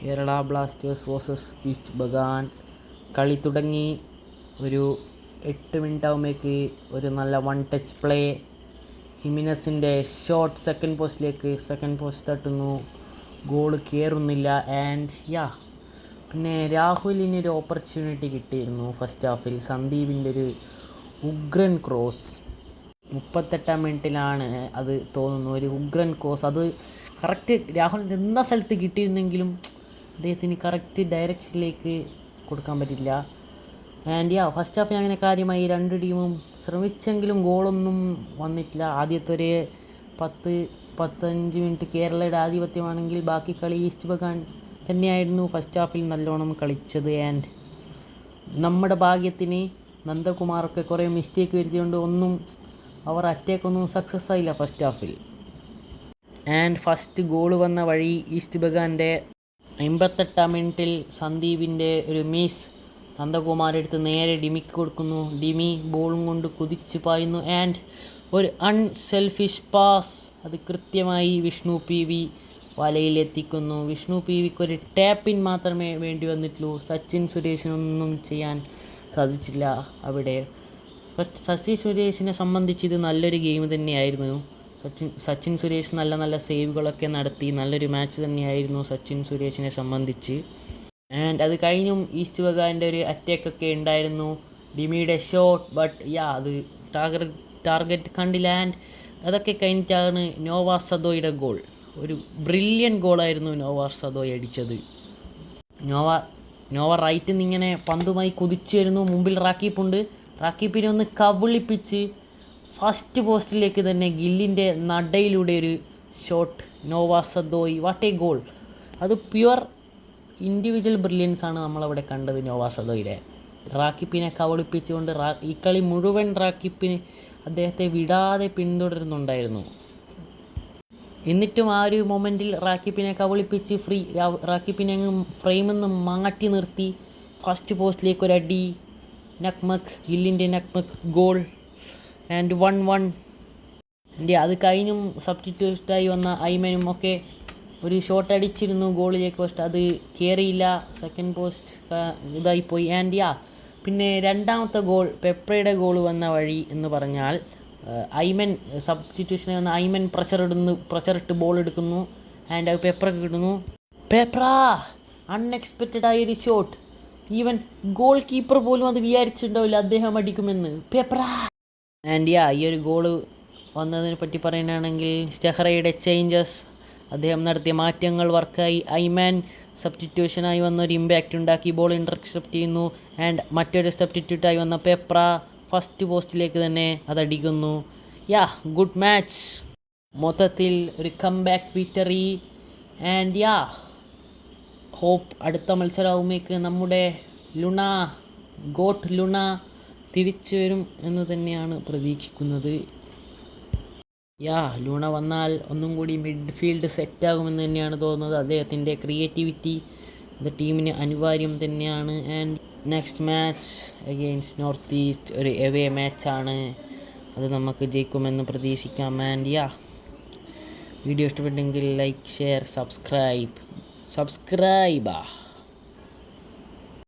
Kerala blasters versus east Bagan. കളി തുടങ്ങി. ഒരു 8 മിനിറ്റ് ആകുമ്പോഴേക്ക് ഒരു നല്ല വൺ ടച്ച് പ്ലേ. ഹിമിനസിൻ്റെ ഷോട്ട് സെക്കൻഡ് പോസ്റ്റ് തട്ടുന്നു. ഗോൾ കയറുന്നില്ല. ആൻഡ് പിന്നെ രാഹുലിനൊരു ഓപ്പർച്യൂണിറ്റി കിട്ടിയിരുന്നു ഫസ്റ്റ് ഹാഫിൽ. സന്ദീപിൻ്റെ ഒരു ഉഗ്രൻ ക്രോസ് 38-ാം മിനിറ്റിലാണ് അത് തോന്നുന്നു. ഒരു ഉഗ്രൻ ക്രോസ്. അത് കറക്റ്റ് രാഹുൽ നിന്ന സ്ഥലത്ത് കിട്ടിയിരുന്നെങ്കിലും അദ്ദേഹത്തിന് കറക്റ്റ് ഡയറക്ഷനിലേക്ക് കൊടുക്കാൻ പറ്റില്ല. ആൻഡ് ഫസ്റ്റ് ഹാഫ് അങ്ങനെ കാര്യമായി രണ്ട് ടീമും ശ്രമിച്ചെങ്കിലും ഗോളൊന്നും വന്നിട്ടില്ല. ആദ്യത്തെ ഒരു 10-15 മിനിറ്റ് കേരളയുടെ ആധിപത്യമാണെങ്കിൽ ബാക്കി കളി ഈസ്റ്റ് ബഗാൻ തന്നെയായിരുന്നു ഫസ്റ്റ് ഹാഫിൽ നല്ലോണം കളിച്ചത്. ആൻഡ് നമ്മുടെ ഭാഗ്യത്തിന് നന്ദകുമാറൊക്കെ കുറേ മിസ്റ്റേക്ക് വരുത്തിയതുകൊണ്ട് അവർ അറ്റാക്കൊന്നും സക്സസ് ആയില്ല first Hafil. And first goal വന്ന വഴി ഈസ്റ്റ് ബഗാൻ്റെ 58-ാം മിനിറ്റിൽ സന്ദീപിൻ്റെ ഒരു മിസ്. നന്ദകുമാരെടുത്ത് നേരെ ഡിമിക്ക് കൊടുക്കുന്നു. ഡിമി ബോളും കൊണ്ട് കുതിച്ച് പായുന്നു. ആൻഡ് ഒരു അൺസെൽഫിഷ് പാസ്. അത് കൃത്യമായി വിഷ്ണു PV വലയിലെത്തിക്കുന്നു. വിഷ്ണു PVക്ക് ഒരു ടാപ്പിൻ മാത്രമേ വേണ്ടി വന്നിട്ടുള്ളൂ. സച്ചിൻ സുരേഷിനൊന്നും ചെയ്യാൻ സാധിച്ചില്ല അവിടെ. സച്ചിൻ സുരേഷിനെ സംബന്ധിച്ച് ഇത് നല്ലൊരു ഗെയിം തന്നെയായിരുന്നു. സച്ചിൻ സുരേഷ് നല്ല സേവുകളൊക്കെ നടത്തി. നല്ലൊരു മാച്ച് തന്നെയായിരുന്നു സച്ചിൻ സുരേഷിനെ സംബന്ധിച്ച്. ആൻഡ് അത് കഴിഞ്ഞും ഈസ്റ്റ് ബഗാൻ്റെ ഒരു അറ്റാക്കൊക്കെ ഉണ്ടായിരുന്നു. ഡിമിയുടെ ഷോട്ട് അത് ടാർഗറ്റ് കണ്ടില്ല. ആൻഡ് അതൊക്കെ കഴിഞ്ഞിട്ടാണ് നോവ സദോയുടെ ഗോൾ. ഒരു ബ്രില്യൻ ഗോളായിരുന്നു നോവ സദോയ് അടിച്ചത്. നോവ റൈറ്റിൽ നിന്ന് ഇങ്ങനെ പന്തുമായി കുതിച്ചു വരുന്നു. മുമ്പിൽ റാക്കീപ്പുണ്ട്. റാക്കീപ്പിനെ ഒന്ന് കവിളിപ്പിച്ച് ഫസ്റ്റ് പോസ്റ്റിലേക്ക് തന്നെ ഗില്ലിൻ്റെ നടയിലൂടെ ഒരു shot. Nova സദോയ് what A goal. അത് പ്യുവർ ഇൻഡിവിജ്വൽ ബ്രില്യൻസ് ആണ് നമ്മളവിടെ കണ്ടത് നോവ സദോയുടെ. റാക്കിപ്പിനെ കവളിപ്പിച്ചുകൊണ്ട് ഈ കളി മുഴുവൻ റാക്കിപ്പിന് അദ്ദേഹത്തെ വിടാതെ പിന്തുടരുന്നുണ്ടായിരുന്നു. എന്നിട്ടും ആ ഒരു മൊമെൻറ്റിൽ റാക്കിപ്പിനെ കവളിപ്പിച്ച് റാക്കിപ്പിനെ അങ്ങ് ഫ്രെയിമിൽ നിന്ന് മാറ്റി നിർത്തി ഫസ്റ്റ് പോസ്റ്റിലേക്ക് ഒരു അടി. ഗില്ലിൻ്റെ നക്മക് ഗോൾ. ആൻഡ് 1-1. അത് കഴിഞ്ഞും സബ്സ്റ്റിറ്റ്യൂട്ടായി വന്ന ഐമനും ഒക്കെ ഒരു ഷോട്ട് അടിച്ചിരുന്നു ഗോളിലേക്ക്. പക്ഷേ അത് കയറിയില്ല. Second post ഇതായിപ്പോയി. ആൻഡ് പിന്നെ രണ്ടാമത്തെ ഗോൾ പെപ്രയുടെ ഗോൾ വന്ന വഴി എന്ന് പറഞ്ഞാൽ ഐമൻ സബ്സ്റ്റിറ്റ്യൂഷനെ വന്ന ഐമൻ പ്രഷറിട്ട് ബോൾ എടുക്കുന്നു. ആൻഡ് അത് പെപ്രക്ക് കിട്ടുന്നു. പെപ്ര അൺഎക്സ്പെക്റ്റഡ് ആയൊരു ഷോട്ട്. ഈവൻ ഗോൾ കീപ്പർ പോലും അത് വിചാരിച്ചിട്ടുണ്ടാവില്ല അദ്ദേഹം അടിക്കുമെന്ന്. പെപ്ര. ആൻഡ് ഈ ഒരു ഗോള് വന്നതിനെ പറ്റി പറയുകയാണെങ്കിൽ സ്റ്റെഹ്റയുടെ ചേഞ്ചസ്, അദ്ദേഹം നടത്തിയ മാറ്റങ്ങൾ വർക്കായി. ഐമാൻ സബ്സ്റ്റിറ്റ്യൂഷനായി വന്നൊരു ഇമ്പാക്റ്റ് ഉണ്ടാക്കി. ബോൾ ഇൻ്റർസെപ്റ്റ് ചെയ്യുന്നു. ആൻഡ് മറ്റൊരു സബ്സ്റ്റിറ്റ്യൂട്ടായി വന്ന പെപ്ര ഫസ്റ്റ് പോസ്റ്റിലേക്ക് തന്നെ അതടിക്കുന്നു. Good match. മൊത്തത്തിൽ ഒരു കംബാക്ക് വിക്ടറി. ആൻഡ് ഹോപ്പ് അടുത്ത മത്സരമാകുമ്പോഴേക്ക് നമ്മുടെ ഗോട്ട് ലുണ തിരിച്ചു വരും എന്ന് തന്നെയാണ് പ്രതീക്ഷിക്കുന്നത്. ലൂണ വന്നാൽ ഒന്നും കൂടി മിഡ്ഫീൽഡ് സെറ്റാകുമെന്ന് തന്നെയാണ് തോന്നുന്നത്. അദ്ദേഹത്തിൻ്റെ ക്രിയേറ്റിവിറ്റി ടീമിന് അനിവാര്യം തന്നെയാണ്. And next match against north east ഒരു എവേ മാച്ചാണ്. അത് നമുക്ക് ജയിക്കുമെന്ന് പ്രതീക്ഷിക്കാം. ആൻഡ് വീഡിയോ ഇഷ്ടപ്പെട്ടെങ്കിൽ ലൈക്ക്, ഷെയർ, സബ്സ്ക്രൈബ്.